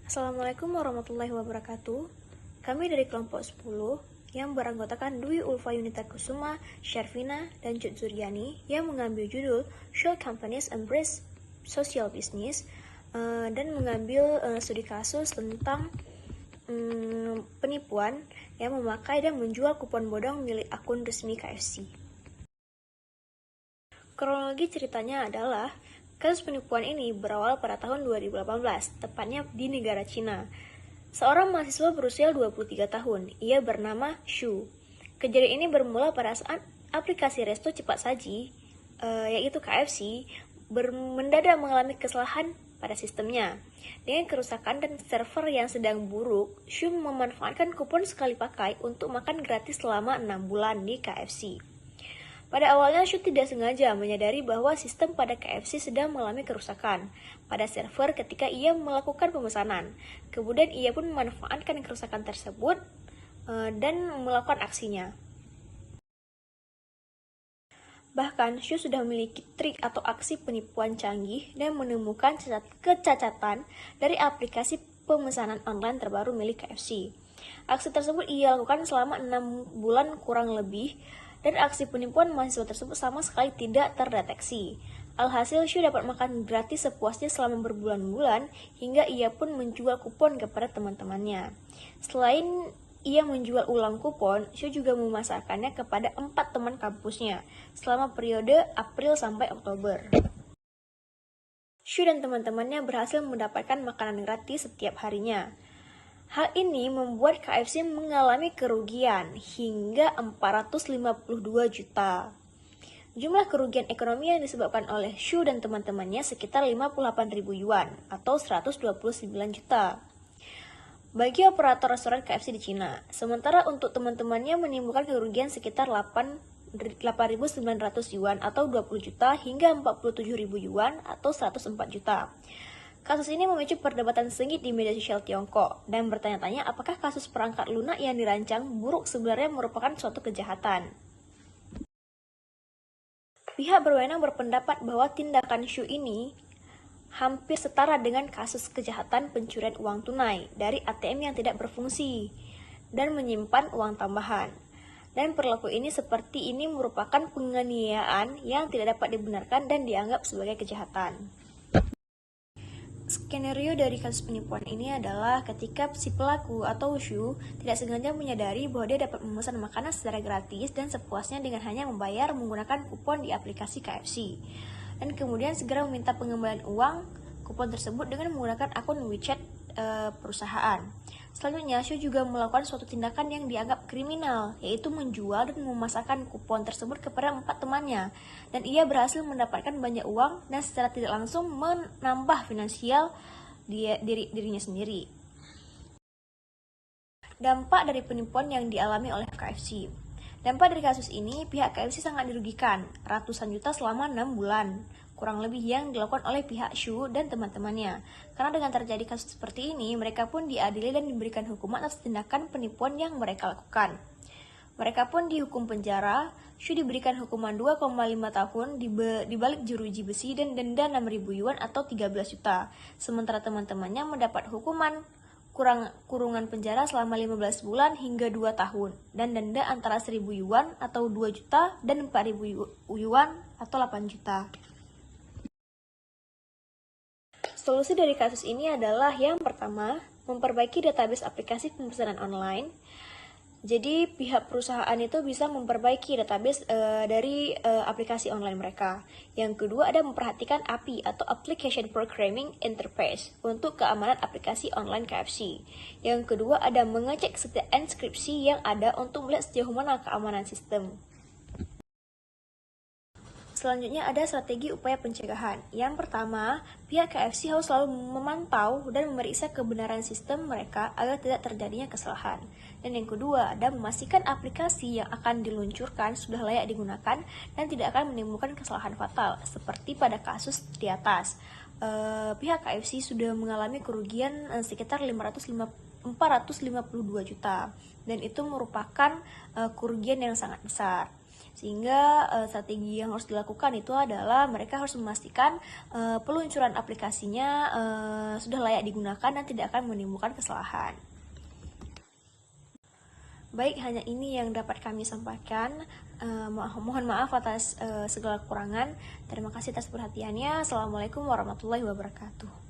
Assalamualaikum warahmatullahi wabarakatuh. Kami dari kelompok 10 yang beranggotakan Dwi Ulfa Yunita Kusuma, Syarvina, dan Cut Zuryani yang mengambil judul Should Companies Embrace Social Business dan mengambil studi kasus tentang penipuan yang memakai dan menjual kupon bodong milik akun resmi KFC. Kronologi ceritanya adalah kasus penipuan ini berawal pada tahun 2018, tepatnya di negara Cina. Seorang mahasiswa berusia 23 tahun, ia bernama Shu. Kejadian ini bermula pada saat aplikasi resto cepat saji, yaitu KFC, mendadak mengalami kesalahan pada sistemnya. Dengan kerusakan dan server yang sedang buruk, Shu memanfaatkan kupon sekali pakai untuk makan gratis selama 6 bulan di KFC. Pada awalnya, Shu tidak sengaja menyadari bahwa sistem pada KFC sedang mengalami kerusakan pada server ketika ia melakukan pemesanan. Kemudian ia pun memanfaatkan kerusakan tersebut dan melakukan aksinya. Bahkan, Shu sudah memiliki trik atau aksi penipuan canggih dan menemukan kecacatan dari aplikasi pemesanan online terbaru milik KFC. Aksi tersebut ia lakukan selama 6 bulan kurang lebih, dan aksi penipuan mahasiswa tersebut sama sekali tidak terdeteksi. Alhasil, Shu dapat makan gratis sepuasnya selama berbulan-bulan, hingga ia pun menjual kupon kepada teman-temannya. Selain ia menjual ulang kupon, Shu juga memasarkannya kepada 4 teman kampusnya selama periode April sampai Oktober. Shu dan teman-temannya berhasil mendapatkan makanan gratis setiap harinya. Hal ini membuat KFC mengalami kerugian hingga 452 juta. Jumlah kerugian ekonomi yang disebabkan oleh Shu dan teman-temannya sekitar 58.000 yuan atau 129 juta bagi operator restoran KFC di Cina. Sementara untuk teman-temannya menimbulkan kerugian sekitar 8.900 yuan atau 20 juta hingga 47.000 yuan atau 104 juta. Kasus ini memicu perdebatan sengit di media sosial Tiongkok dan bertanya-tanya apakah kasus perangkat lunak yang dirancang buruk sebenarnya merupakan suatu kejahatan. Pihak berwenang berpendapat bahwa tindakan Shu ini hampir setara dengan kasus kejahatan pencurian uang tunai dari ATM yang tidak berfungsi dan menyimpan uang tambahan. Dan perilaku ini seperti ini merupakan penganiayaan yang tidak dapat dibenarkan dan dianggap sebagai kejahatan. Skenario dari kasus penipuan ini adalah ketika si pelaku atau Shu tidak sengaja menyadari bahwa dia dapat memesan makanan secara gratis dan sepuasnya dengan hanya membayar menggunakan kupon di aplikasi KFC. Dan kemudian segera meminta pengembalian uang kupon tersebut dengan menggunakan akun WeChat perusahaan. Selanjutnya, Shu juga melakukan suatu tindakan yang dianggap kriminal, yaitu menjual dan memasarkan kupon tersebut kepada 4 temannya. Dan ia berhasil mendapatkan banyak uang dan secara tidak langsung menambah finansial dirinya sendiri. Dampak dari penipuan yang dialami oleh KFC. Dampak dari kasus ini, pihak KFC sangat dirugikan, ratusan juta selama 6 bulan. Kurang lebih yang dilakukan oleh pihak Shu dan teman-temannya. Karena dengan terjadi kasus seperti ini, mereka pun diadili dan diberikan hukuman atas tindakan penipuan yang mereka lakukan. Mereka pun dihukum penjara. Shu diberikan hukuman 2,5 tahun di balik jeruji besi dan denda 6.000 yuan atau 13 juta. Sementara teman-temannya mendapat hukuman kurungan penjara selama 15 bulan hingga 2 tahun dan denda antara 1.000 yuan atau 2 juta dan 4.000 yuan atau 8 juta. Solusi dari kasus ini adalah yang pertama, memperbaiki database aplikasi pemesanan online. Jadi pihak perusahaan itu bisa memperbaiki database dari aplikasi online mereka. Yang kedua ada memperhatikan API atau Application Programming Interface untuk keamanan aplikasi online KFC. Yang kedua ada mengecek setiap enkripsi yang ada untuk melihat sejauh mana keamanan sistem. Selanjutnya ada strategi upaya pencegahan. Yang pertama, pihak KFC harus selalu memantau dan memeriksa kebenaran sistem mereka agar tidak terjadinya kesalahan. Dan yang kedua, ada memastikan aplikasi yang akan diluncurkan sudah layak digunakan dan tidak akan menimbulkan kesalahan fatal, seperti pada kasus di atas. Pihak KFC sudah mengalami kerugian sekitar 452 juta, dan itu merupakan kerugian yang sangat besar. Sehingga strategi yang harus dilakukan itu adalah mereka harus memastikan peluncuran aplikasinya sudah layak digunakan dan tidak akan menimbulkan kesalahan. Baik, hanya ini yang dapat kami sampaikan. Mohon maaf atas segala kekurangan. Terima kasih atas perhatiannya. Assalamualaikum warahmatullahi wabarakatuh.